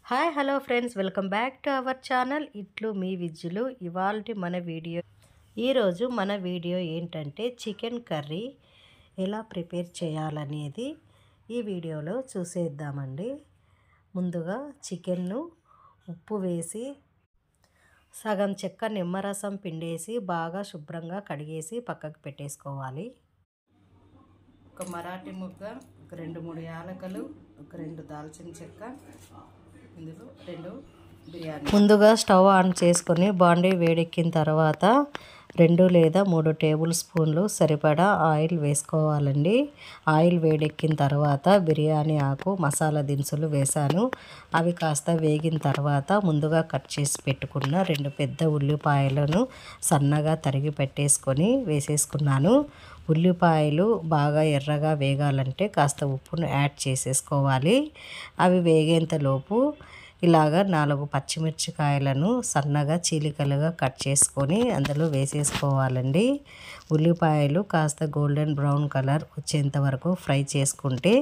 Hi hello friends, welcome back to our channel ఇట్లు మీ విజ్జులు. ఇవాల్టి మన వీడియో ఈరోజు మన వీడియో ఏంటంటే చికెన్ కర్రీ ఎలా ప్రిపేర్ చేయాలనేది ఈ వీడియోలో చూసేద్దామండి. ముందుగా చికెన్ను ఉప్పు వేసి సగం చెక్క నిమ్మరసం పిండేసి బాగా శుభ్రంగా కడిగేసి పక్కకు పెట్టేసుకోవాలి. ఒక మరాఠీ ముగ్గ, ఒక 2-3 యాలకులు, ఒక 2 దాల్చిన చెక్క, ఇందులో 2 బిర్యానీ. ముందుగా స్టవ్ ఆన్ చేసుకొని బాండీ వేడెక్కిన తర్వాత 2 లేదా 3 టేబుల్ స్పూన్లు సరిపడా ఆయిల్ వేసుకోవాలండి. ఆయిల్ వేడెక్కిన తర్వాత బిర్యానీ ఆకు, మసాలా దినుసులు వేసాను. అవి కాస్త వేగిన తర్వాత ముందుగా కట్ చేసి పెట్టుకున్న 2 పెద్ద ఉల్లిపాయలను సన్నగా తరిగి పెట్టేసుకొని వేసేసుకున్నాను. ఉల్లిపాయలు బాగా ఎర్రగా వేగాలంటే కాస్త ఉప్పును యాడ్ చేసేసుకోవాలి. అవి వేగేంతలోపు ఇలాగా 4 పచ్చిమిర్చికాయలను సన్నగా చీలికలుగా కట్ చేసుకొని అందులో వేసేసుకోవాలండి. ఉల్లిపాయలు కాస్త గోల్డెన్ బ్రౌన్ కలర్ వచ్చేంత వరకు ఫ్రై చేసుకుంటే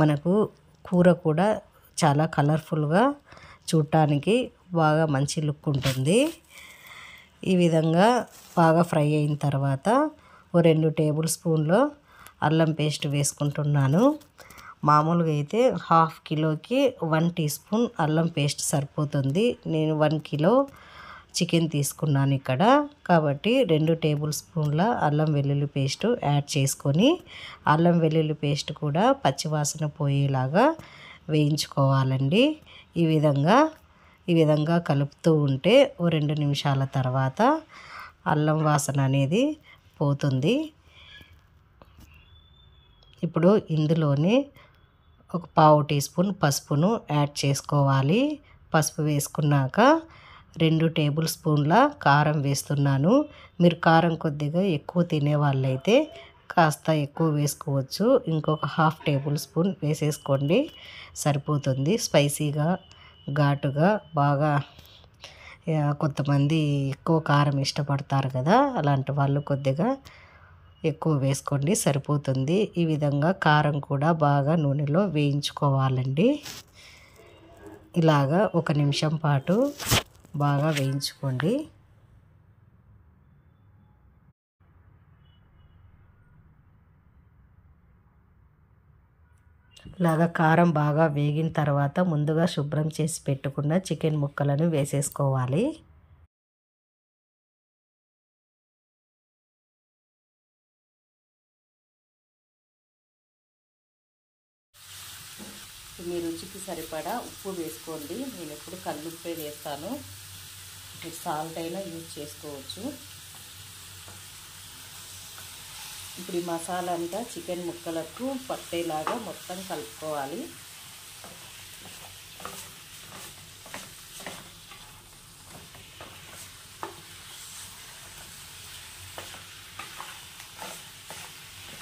మనకు కూర కూడా చాలా కలర్ఫుల్గా చూడటానికి బాగా మంచి లుక్ ఉంటుంది. ఈ విధంగా బాగా ఫ్రై అయిన తర్వాత 2 టేబుల్ స్పూన్లు అల్లం పేస్ట్ వేసుకుంటున్నాను. మామూలుగా అయితే 1/2 కిలోకి 1 టీ స్పూన్ అల్లం పేస్ట్ సరిపోతుంది. నేను 1 కిలో చికెన్ తీసుకున్నాను ఇక్కడ, కాబట్టి 2 టేబుల్ స్పూన్ల అల్లం వెల్లుల్లి పేస్ట్ యాడ్ చేసుకొని అల్లం వెల్లుల్లి పేస్ట్ కూడా పచ్చివాసన పోయేలాగా వేయించుకోవాలండి. ఈ విధంగా కలుపుతూ ఉంటే 2 నిమిషాల తర్వాత అల్లం వాసన అనేది పోతుంది. ఇప్పుడు ఇందులోనే ఒక 1/2 టీ స్పూన్ పసుపును యాడ్ చేసుకోవాలి. పసుపు వేసుకున్నాక 2 టేబుల్ స్పూన్ల కారం వేస్తున్నాను. మీరు కారం కొద్దిగా ఎక్కువ తినే వాళ్ళైతే కాస్త ఎక్కువ వేసుకోవచ్చు. ఇంకొక 1/2 టేబుల్ స్పూన్ వేసేసుకోండి, సరిపోతుంది. స్పైసీగా ఘాటుగా బాగా కొంతమంది ఎక్కువ కారం ఇష్టపడతారు కదా, అలాంటి వాళ్ళు కొద్దిగా ఎక్కువ వేసుకోండి, సరిపోతుంది. ఈ విధంగా కారం కూడా బాగా నూనెలో వేయించుకోవాలండి. ఇలాగా 1 నిమిషం పాటు బాగా వేయించుకోండి. ఇలాగా కారం బాగా వేగిన తర్వాత ముందుగా శుభ్రం చేసి పెట్టుకున్న చికెన్ ముక్కలను వేసేసుకోవాలి. మీ రుచికి సరిపడా ఉప్పు వేసుకోండి. నేను ఎప్పుడు కల్లుప్పే వేస్తాను, మీరు సాల్ట్ అయినా యూజ్ చేసుకోవచ్చు. ఇప్పుడు ఈ మసాలా అంతా చికెన్ ముక్కలకు పట్టేలాగా మొత్తం కలుపుకోవాలి.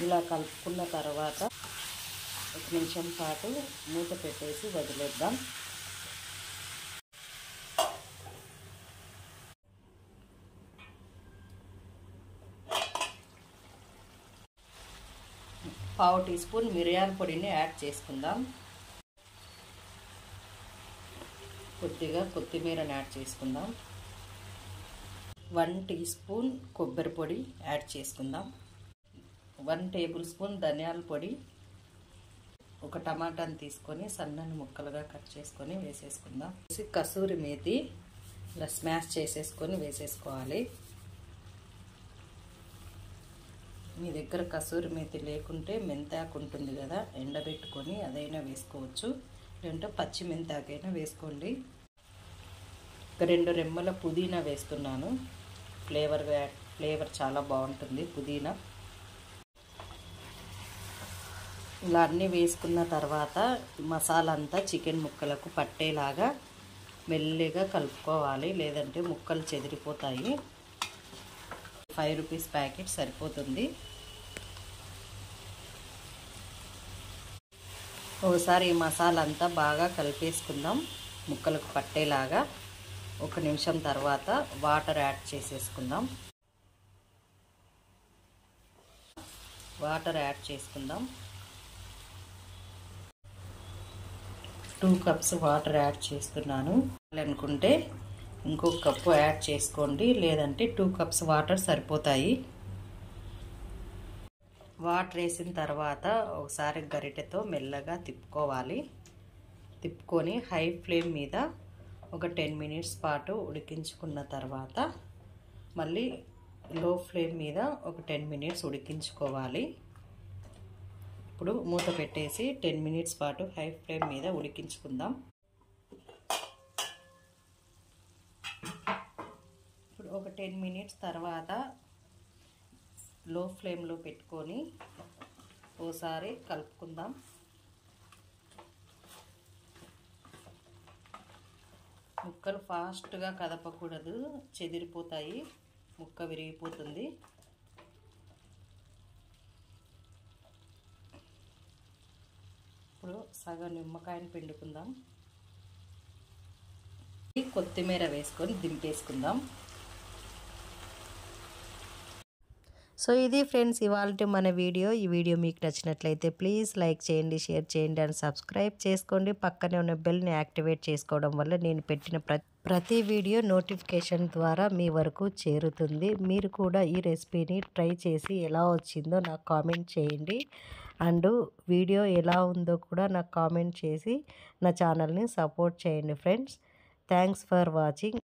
ఇలా కలుపుకున్న తర్వాత 1 నిమిషం పాటు మూత పెట్టేసి వదిలేద్దాం. పావు టీ స్పూన్ మిరియాల పొడిని యాడ్ చేసుకుందాం. కొద్దిగా కొత్తిమీరని యాడ్ చేసుకుందాం. 1 టీ స్పూన్ కొబ్బరి పొడి యాడ్ చేసుకుందాం. 1 టేబుల్ స్పూన్ ధనియాల పొడి. ఒక టమాటాని తీసుకొని సన్నని ముక్కలుగా కట్ చేసుకొని వేసేసుకుందాం. కసూరి మేతి ఇలా స్మాష్ చేసేసుకొని వేసేసుకోవాలి. మీ దగ్గర కసూరి మేతి లేకుంటే మెంతాకు ఉంటుంది కదా, ఎండబెట్టుకొని అదైనా వేసుకోవచ్చు, లేదంటే పచ్చి మెంతాకైనా వేసుకోండి. ఒక 2 రెమ్మల పుదీనా వేస్తున్నాను. ఫ్లేవర్ చాలా బాగుంటుంది పుదీనా. ఇలా అన్నీ వేసుకున్న తర్వాత మసాలా అంతా చికెన్ ముక్కలకు పట్టేలాగా మెల్లిగా కలుపుకోవాలి, లేదంటే ముక్కలు చెదిరిపోతాయి. 5 రూపీస్ ప్యాకెట్ సరిపోతుంది. ఒకసారి ఈ మసాలా అంతా బాగా కలిపేసుకుందాం ముక్కలకు పట్టేలాగా. 1 నిమిషం తర్వాత వాటర్ యాడ్ చేసేసుకుందాం. 2 కప్స్ వాటర్ యాడ్ చేస్తున్నాను. అనుకుంటే ఇంకొక కప్పు యాడ్ చేసుకోండి, లేదంటే 2 కప్స్ వాటర్ సరిపోతాయి. వాటర్ వేసిన తర్వాత ఒకసారి గరిటెతో మెల్లగా తిప్పుకోవాలి. తిప్పుకొని హై ఫ్లేమ్ మీద ఒక 10 మినిట్స్ పాటు ఉడికించుకున్న తర్వాత మళ్ళీ లో ఫ్లేమ్ మీద ఒక 10 మినిట్స్ ఉడికించుకోవాలి. ఇప్పుడు మూత పెట్టేసి 10 మినిట్స్ పాటు హై ఫ్లేమ్ మీద ఉడికించుకుందాం. ఇప్పుడు ఒక 10 మినిట్స్ తర్వాత లో ఫ్లేమ్లో పెట్టుకొని ఓసారి కలుపుకుందాం. ముక్కలు ఫాస్ట్గా కదపకూడదు, చెదిరిపోతాయి, ముక్క విరిగిపోతుంది. ఇప్పుడు సగం నిమ్మకాయని పిండుకుందాం. కొత్తిమీర వేసుకొని దింపేసుకుందాం. సో ఇది ఫ్రెండ్స్ ఇవాల్టి మన వీడియో. ఈ వీడియో మీకు నచ్చినట్లయితే ప్లీజ్ లైక్ చేయండి, షేర్ చేయండి అండ్ సబ్స్క్రైబ్ చేసుకోండి. పక్కనే ఉన్న బెల్ని యాక్టివేట్ చేసుకోవడం వల్ల నేను పెట్టిన ప్రతి వీడియో నోటిఫికేషన్ ద్వారా మీ వరకు చేరుతుంది. మీరు కూడా ఈ రెసిపీని ట్రై చేసి ఎలా వచ్చిందో నాకు కామెంట్ చేయండి. అండ్ వీడియో ఎలా ఉందో కూడా నాకు కామెంట్ చేసి నా ఛానల్ని సపోర్ట్ చేయండి ఫ్రెండ్స్. Thanks for watching.